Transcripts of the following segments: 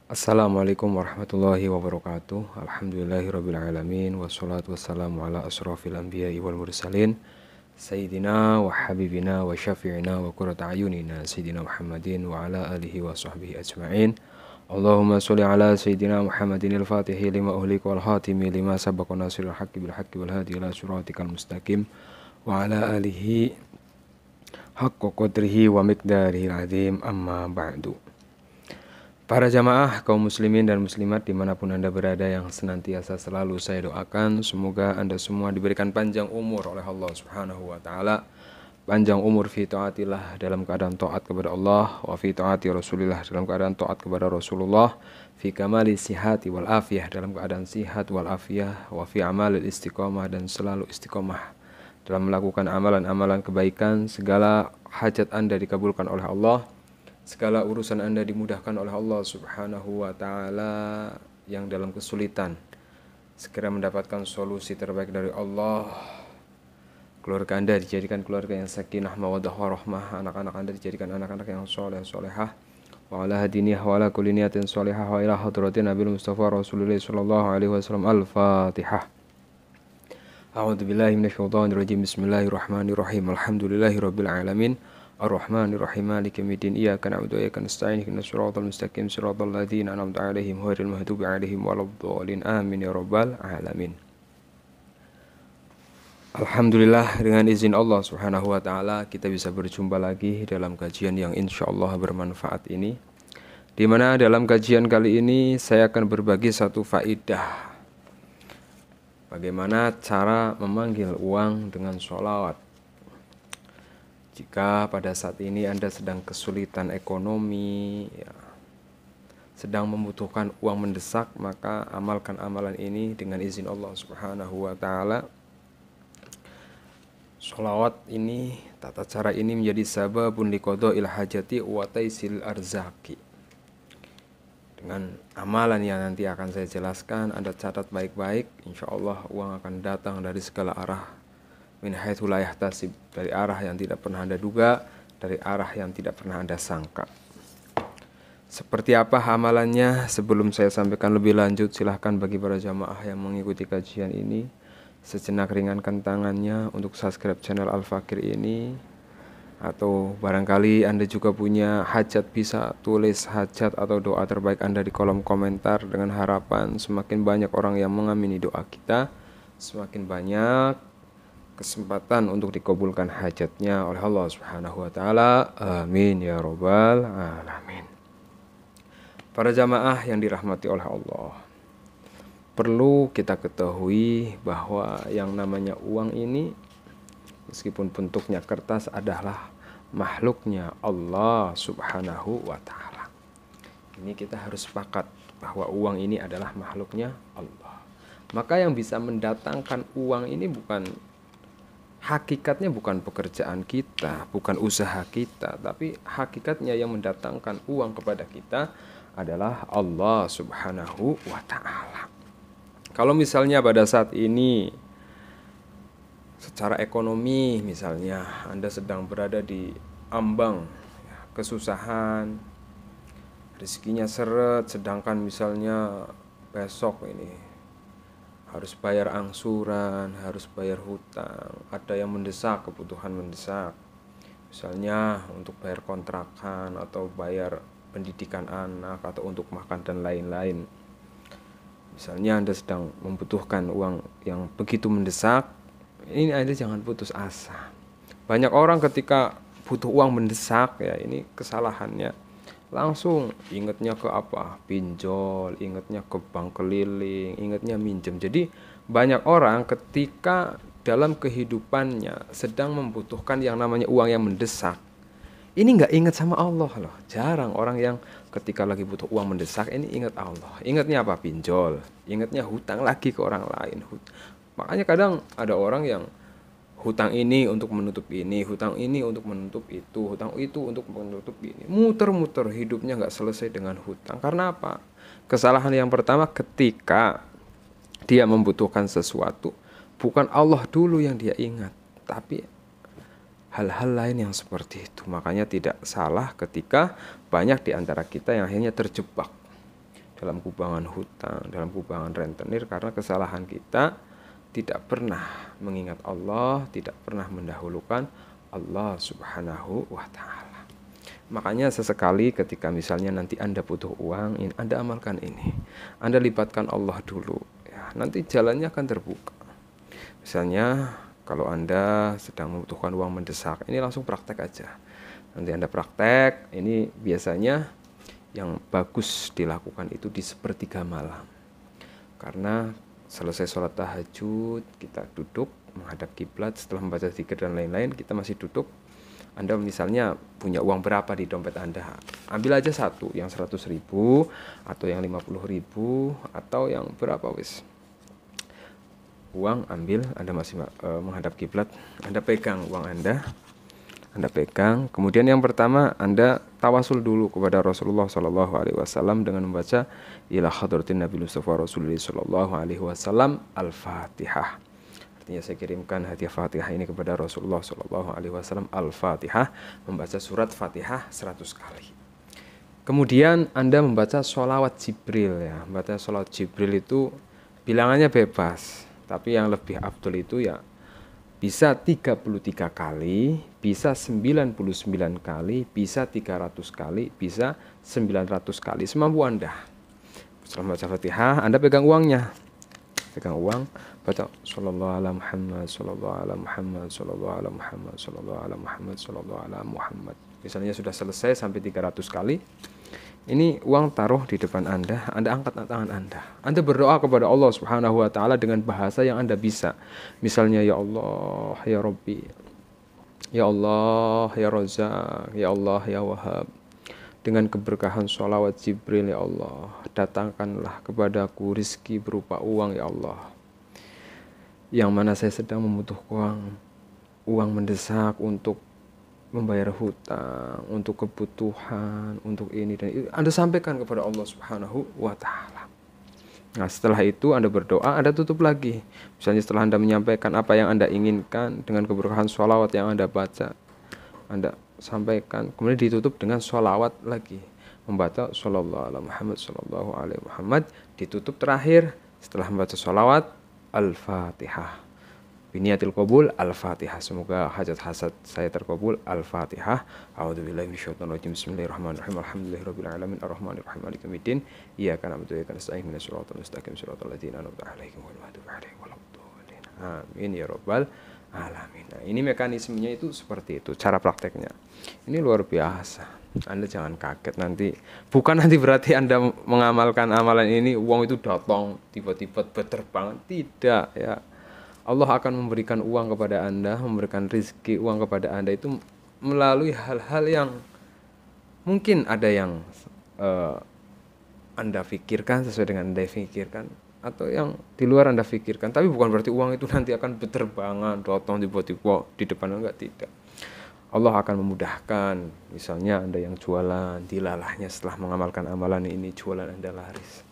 Assalamualaikum warahmatullahi wabarakatuh. Alhamdulillahirrabbilalamin. Wassalatu wassalamu ala asrafil anbiya'i wal mursalin Sayyidina wa habibina wa syafi'ina wa qurrata ayunina Sayyidina Muhammadin wa ala alihi wa sahbihi ajma'in. Allahumma sholli ala Sayyidina Muhammadin al-fatihi lima uhlika wal khatimi lima sabaqa nasirul haqqi bil haqqi wal hadi ila siratikal mustaqim wa ala alihi haqqa qadrihi wa miqdarihi al-azim, amma ba'du. Para jamaah kaum muslimin dan muslimat dimanapun Anda berada, yang senantiasa selalu saya doakan, semoga Anda semua diberikan panjang umur oleh Allah Subhanahu wa Ta'ala. Panjang umur fi taatillah, dalam keadaan taat kepada Allah, wa fi taati Rasulillah, dalam keadaan taat kepada Rasulullah, fi kamali sihati wal afiyah, dalam keadaan sihat wal afiyah, wa fi amalil istiqamah, dan selalu istiqamah dalam melakukan amalan-amalan kebaikan. Segala hajat Anda dikabulkan oleh Allah, segala urusan Anda dimudahkan oleh Allah Subhanahu wa Ta'ala. Yang dalam kesulitan segera mendapatkan solusi terbaik dari Allah. Keluarga Anda dijadikan keluarga yang sakinah mawaddah warahmah. Anak-anak Anda dijadikan anak-anak yang soleh solehah. Wa ala hadiniyah wa ala kulli niyatin solehah wa ila hadratin Nabil Mustafa Rasulullah sallallahu alaihi wasallam. Al-Fatihah. A'udzu billahi minasyaitonir rajim. Bismillahirrahmanirrahim. Alhamdulillahirabbil alamin. Ar-Rahmanir-Rahim, Maliki yaumiddin, iyyaka na'budu wa iyyaka nasta'in, ihdinas siratal mustaqim, siratal ladzina an'amta 'alaihim ghairil maghdubi 'alaihim waladdallin. Amin ya rabbal alamin. Alhamdulillah, dengan izin Allah Subhanahu wa Ta'ala kita bisa berjumpa lagi dalam kajian yang insyaallah bermanfaat ini, di mana dalam kajian kali ini saya akan berbagi satu faidah bagaimana cara memanggil uang dengan sholawat. Jika pada saat ini Anda sedang kesulitan ekonomi, sedang membutuhkan uang mendesak, maka amalkan amalan ini dengan izin Allah Subhanahu wa Ta'ala. Sholawat ini, tata cara ini menjadi sababun liqada'il hajati wa taisil arzaki. Dengan amalan yang nanti akan saya jelaskan, Anda catat baik-baik, insya Allah uang akan datang dari segala arah. Min haitsu la yahtasib, dari arah yang tidak pernah Anda duga, dari arah yang tidak pernah Anda sangka. Seperti apa amalannya? Sebelum saya sampaikan lebih lanjut, silahkan bagi para jamaah yang mengikuti kajian ini sejenak ringankan tangannya untuk subscribe channel Al-Fakir ini. Atau barangkali Anda juga punya hajat, bisa tulis hajat atau doa terbaik Anda di kolom komentar, dengan harapan semakin banyak orang yang mengamini doa kita, semakin banyak kesempatan untuk dikabulkan hajatnya oleh Allah Subhanahu wa Ta'ala. Amin ya rabbal alamin. Para jamaah yang dirahmati oleh Allah, perlu kita ketahui bahwa yang namanya uang ini, meskipun bentuknya kertas, adalah makhluknya Allah Subhanahu wa Ta'ala. Ini kita harus sepakat bahwa uang ini adalah makhluknya Allah. Maka yang bisa mendatangkan uang ini hakikatnya bukan pekerjaan kita, bukan usaha kita, tapi hakikatnya yang mendatangkan uang kepada kita adalah Allah Subhanahu wa Ta'ala. Kalau misalnya pada saat ini secara ekonomi, misalnya Anda sedang berada di ambang kesusahan, rezekinya seret, sedangkan misalnya besok ini harus bayar angsuran, harus bayar hutang, ada yang mendesak, kebutuhan mendesak, misalnya untuk bayar kontrakan atau bayar pendidikan anak atau untuk makan dan lain-lain. Misalnya Anda sedang membutuhkan uang yang begitu mendesak, ini Anda jangan putus asa. Banyak orang ketika butuh uang mendesak, ya ini kesalahannya, langsung ingatnya ke apa? Pinjol, ingatnya ke bank keliling, ingatnya minjem. Jadi banyak orang ketika dalam kehidupannya sedang membutuhkan yang namanya uang yang mendesak, ini nggak ingat sama Allah loh. Jarang orang yang ketika lagi butuh uang mendesak ini ingat Allah. Ingatnya apa? Pinjol, ingatnya hutang lagi ke orang lain. Makanya kadang ada orang yang hutang ini untuk menutup ini, hutang ini untuk menutup itu, hutang itu untuk menutup ini. Muter-muter hidupnya nggak selesai dengan hutang. Karena apa? Kesalahan yang pertama, ketika dia membutuhkan sesuatu, bukan Allah dulu yang dia ingat, tapi hal-hal lain yang seperti itu. Makanya tidak salah ketika banyak di antara kita yang akhirnya terjebak dalam kubangan hutang, dalam kubangan rentenir, karena kesalahan kita tidak pernah mengingat Allah, tidak pernah mendahulukan Allah Subhanahu wa Ta'ala. Makanya sesekali ketika misalnya nanti Anda butuh uang, Anda amalkan ini, Anda libatkan Allah dulu, ya, nanti jalannya akan terbuka. Misalnya kalau Anda sedang membutuhkan uang mendesak, ini langsung praktek aja. Nanti Anda praktek, ini biasanya yang bagus dilakukan itu di sepertiga malam. Karena selesai sholat tahajud, kita duduk menghadap kiblat, setelah membaca zikir dan lain-lain, kita masih duduk. Anda misalnya punya uang berapa di dompet Anda, ambil aja satu, yang 100.000 atau yang 50.000 atau yang berapa wis. Uang ambil, Anda masih menghadap kiblat, Anda pegang uang Anda pegang. Kemudian yang pertama Anda tawasul dulu kepada Rasulullah Shallallahu Alaihi Wasallam dengan membaca ila hadratin Nabi Mustafa Rasulullah Shallallahu Alaihi Wasallam Al-Fatihah. Artinya saya kirimkan hadiah Fatihah ini kepada Rasulullah Shallallahu Alaihi Wasallam Al-Fatihah, membaca surat Fatihah 100 kali. Kemudian Anda membaca sholawat Jibril, ya. Membaca sholawat Jibril itu bilangannya bebas, tapi yang lebih afdol itu ya bisa 33 kali, bisa 99 kali, bisa 300 kali, bisa 900 kali, semampu Anda. Setelah membaca Fatihah, Anda pegang uangnya. Pegang uang, baca sallallahu ala Muhammad, sallallahu ala Muhammad, sallallahu ala Muhammad, sallallahu ala Muhammad, sallallahu ala Muhammad. Misalnya sudah selesai sampai 300 kali. Ini uang taruh di depan Anda angkat tangan Anda berdoa kepada Allah Subhanahu wa Ta'ala dengan bahasa yang Anda bisa. Misalnya, ya Allah, ya Rabbi, ya Allah, ya Razak, ya Allah, ya Wahhab. Dengan keberkahan sholawat Jibril, ya Allah, datangkanlah kepadaku rizki berupa uang, ya Allah. Yang mana saya sedang membutuhkan uang mendesak untuk membayar hutang, untuk kebutuhan, untuk ini dan itu, Anda sampaikan kepada Allah Subhanahu wa Ta'ala. Nah, setelah itu Anda berdoa, Anda tutup lagi. Misalnya setelah Anda menyampaikan apa yang Anda inginkan dengan keberkahan sholawat yang Anda baca, Anda sampaikan, kemudian ditutup dengan sholawat lagi, membaca sallallahu ala Muhammad, sallallahu alaihi Muhammad, ditutup terakhir setelah membaca sholawat Al-Fatihah. Biniatil qabul Al-Fatihah. Semoga hajat-hajat saya terkabul. Al-Fatihah. A'udzubillahi minasyaitonir rajim. Bismillahirrahmanirrahim. Alhamdulillahirabbil alamin arrahmanirrahim maliki yaumiddin. Iyyaka na'budu wa iyyaka nasta'in ihdinas siratal mustaqim siratal ladzina an'amta 'alaihim ghairil maghdubi 'alaihim waladdallin. Amin ya rabbal alamin. Nah, ini mekanismenya itu seperti itu, cara prakteknya. Ini luar biasa. Anda jangan kaget nanti. Bukan nanti berarti Anda mengamalkan amalan ini uang itu datang tiba-tiba berterbangan. Tidak, ya. Allah akan memberikan uang kepada Anda, memberikan rezeki uang kepada Anda itu melalui hal-hal yang mungkin ada yang Anda pikirkan sesuai dengan Anda pikirkan, atau yang di luar Anda pikirkan. Tapi bukan berarti uang itu nanti akan berterbangan, datang tiba-tiba di depan Anda, tidak. Allah akan memudahkan. Misalnya Anda yang jualan, dilalahnya setelah mengamalkan amalan ini jualan Anda laris.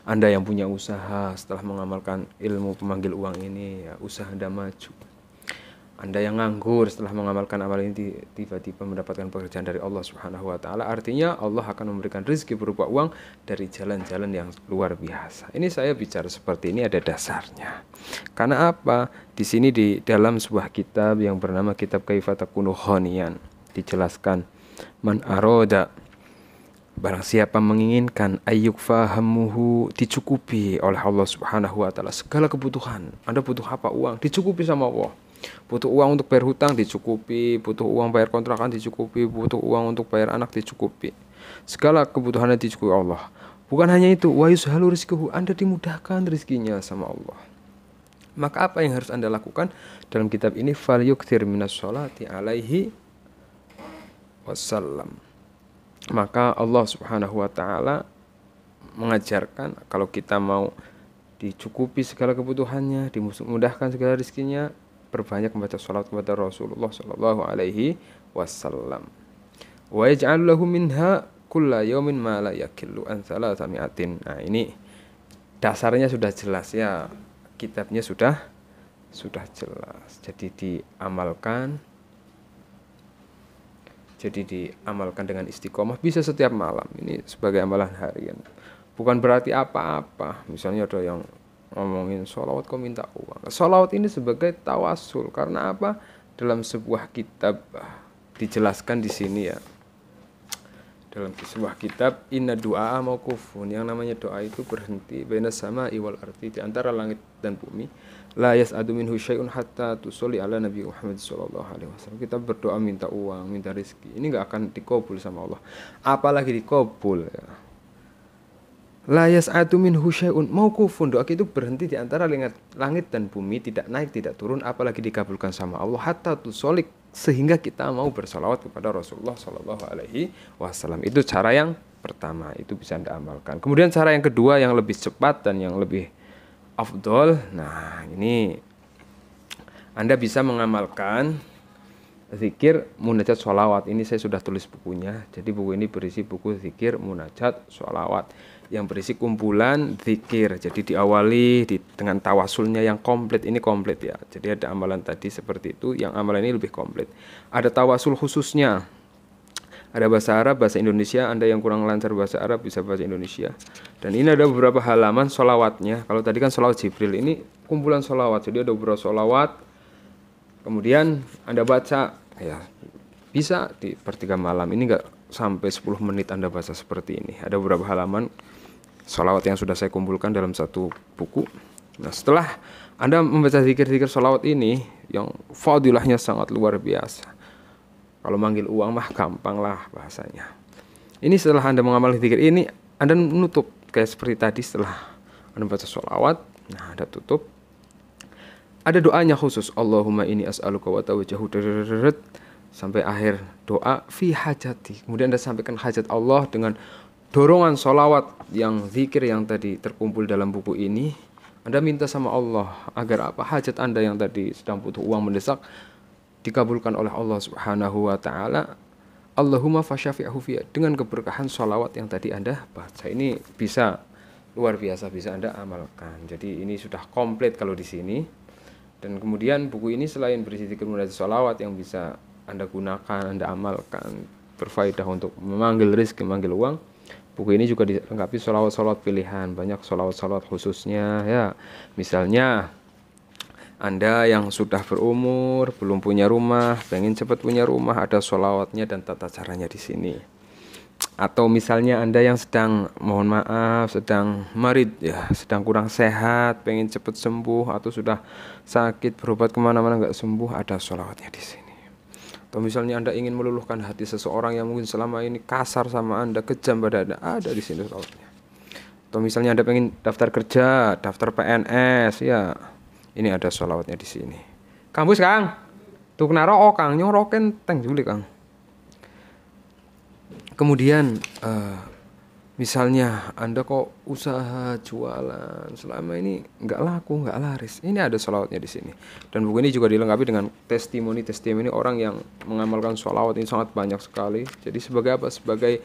Anda yang punya usaha setelah mengamalkan ilmu pemanggil uang ini, ya, usaha Anda maju. Anda yang nganggur setelah mengamalkan amal ini tiba-tiba mendapatkan pekerjaan dari Allah Subhanahu wa Ta'ala. Artinya Allah akan memberikan rezeki berupa uang dari jalan-jalan yang luar biasa. Ini saya bicara seperti ini ada dasarnya. Karena apa? Di sini di dalam sebuah kitab yang bernama Kitab Kaifa Takunu Ghaniyan dijelaskan, man aroda, barang siapa menginginkan ayyuk fahamuhu, dicukupi oleh Allah Subhanahu wa Ta'ala segala kebutuhan. Anda butuh apa? Uang, dicukupi sama Allah. Butuh uang untuk bayar hutang, dicukupi. Butuh uang bayar kontrakan, dicukupi. Butuh uang untuk bayar anak, dicukupi. Segala kebutuhannya dicukupi Allah. Bukan hanya itu, wa yushalu rizquhu, Anda dimudahkan rezekinya sama Allah. Maka apa yang harus Anda lakukan? Dalam kitab ini, fal yukthir minas sholati alaihi wassalam. Maka Allah Subhanahu wa Ta'ala mengajarkan kalau kita mau dicukupi segala kebutuhannya, dimudahkan segala rezekinya, perbanyak membaca sholawat kepada Rasulullah Sallallahu Alaihi Wasallam. Wa yaj'al lahu minha kulla yawmin ma la yakillu an salasami'atin. Nah, ini dasarnya sudah jelas, ya. Kitabnya sudah jelas. Jadi diamalkan Jadi diamalkan dengan istiqomah bisa setiap malam. Ini sebagai amalan harian. Bukan berarti apa-apa. Misalnya ada yang ngomongin sholawat kok minta uang. Sholawat ini sebagai tawasul. Karena apa? Dalam sebuah kitab dijelaskan di sini ya. Dalam sebuah kitab, inna du'a mauqufun. Yang namanya doa itu berhenti baina sama'i wal ardi, di antara langit dan bumi. La yas'adu minhu syai'un hatta tusolli ala Nabi Muhammad sallallahu alaihi wasallam. Kita berdoa minta uang, minta rezeki. Ini enggak akan dikabul sama Allah. Apalagi dikabul ya. La yas'adu minhu syai'un mauqufun. Doa itu berhenti di antara langit dan bumi, tidak naik, tidak turun, apalagi dikabulkan sama Allah hatta tusolli, sehingga kita mau bersalawat kepada Rasulullah sallallahu alaihi wasallam. Itu cara yang pertama, itu bisa Anda amalkan. Kemudian cara yang kedua yang lebih cepat dan yang lebih afdol. Nah, ini Anda bisa mengamalkan zikir munajat sholawat. Ini saya sudah tulis bukunya. Jadi buku ini berisi buku zikir munajat sholawat yang berisi kumpulan zikir. Jadi diawali dengan tawasulnya yang komplit. Ini komplit ya. Jadi ada amalan tadi seperti itu. Yang amalan ini lebih komplit. Ada tawasul khususnya. Ada bahasa Arab, bahasa Indonesia. Anda yang kurang lancar bahasa Arab bisa bahasa Indonesia. Dan ini ada beberapa halaman sholawatnya. Kalau tadi kan sholawat Jibril, ini kumpulan sholawat. Jadi ada beberapa sholawat. Kemudian Anda baca, ya bisa di per 3 malam. Ini enggak sampai 10 menit Anda baca seperti ini. Ada beberapa halaman sholawat yang sudah saya kumpulkan dalam satu buku. Nah, setelah Anda membaca zikir-zikir sholawat ini, yang fadilahnya sangat luar biasa. Kalau manggil uang mah gampang lah bahasanya. Ini setelah Anda mengamal zikir ini, Anda menutup kayak seperti tadi setelah Anda baca sholawat. Nah, Anda tutup. Ada doanya khusus. Allahumma inni as'aluka wa tawajjahu sampai akhir doa fi hajati. Kemudian Anda sampaikan hajat Allah dengan dorongan sholawat yang zikir yang tadi terkumpul dalam buku ini. Anda minta sama Allah agar apa? Hajat Anda yang tadi sedang butuh uang mendesak dikabulkan oleh Allah Subhanahu wa taala. Allahumma fasyafi'hu fi, dengan keberkahan sholawat yang tadi Anda baca. Ini bisa luar biasa, bisa Anda amalkan. Jadi ini sudah komplit kalau di sini. Dan kemudian buku ini selain berisi zikir munajat sholawat yang bisa Anda gunakan, Anda amalkan, berfaedah untuk memanggil rezeki, memanggil uang. Buku ini juga dilengkapi sholawat-sholawat pilihan. Banyak sholawat-sholawat khususnya ya. Misalnya Anda yang sudah berumur, belum punya rumah, pengen cepat punya rumah, ada sholawatnya dan tata caranya di sini. Atau misalnya Anda yang sedang, mohon maaf, sedang marid, ya, sedang kurang sehat, pengen cepat sembuh, atau sudah sakit, berobat kemana-mana nggak sembuh, ada sholawatnya di sini. Atau misalnya Anda ingin meluluhkan hati seseorang yang mungkin selama ini kasar sama Anda, kejam pada Anda, ada di sini sholawatnya. Atau misalnya Anda pengen daftar kerja, daftar PNS, ya. Ini ada sholawatnya di sini. Kang Bus, Kang. Tuh kena rokok, Kang. Nyoroken teng juli, Kang. Kemudian misalnya Anda kok usaha jualan selama ini nggak laku, nggak laris. Ini ada sholawatnya di sini. Dan buku ini juga dilengkapi dengan testimoni orang yang mengamalkan sholawat ini sangat banyak sekali. Jadi sebagai apa? Sebagai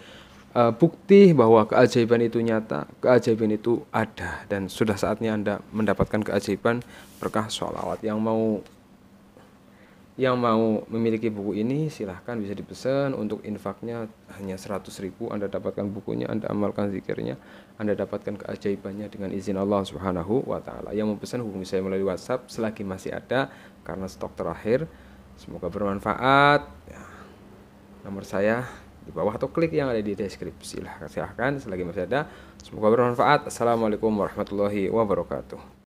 bukti bahwa keajaiban itu nyata, keajaiban itu ada, dan sudah saatnya Anda mendapatkan keajaiban berkah sholawat. Yang mau memiliki buku ini silahkan bisa dipesan. Untuk infaknya hanya 100.000. Anda dapatkan bukunya, Anda amalkan zikirnya, Anda dapatkan keajaibannya dengan izin Allah Subhanahu wa taala. Yang mau pesan hubungi saya melalui WhatsApp selagi masih ada karena stok terakhir. Semoga bermanfaat. Ya, nomor saya di bawah atau klik yang ada di deskripsi. Silahkan selagi masih ada. Semoga bermanfaat. Assalamualaikum warahmatullahi wabarakatuh.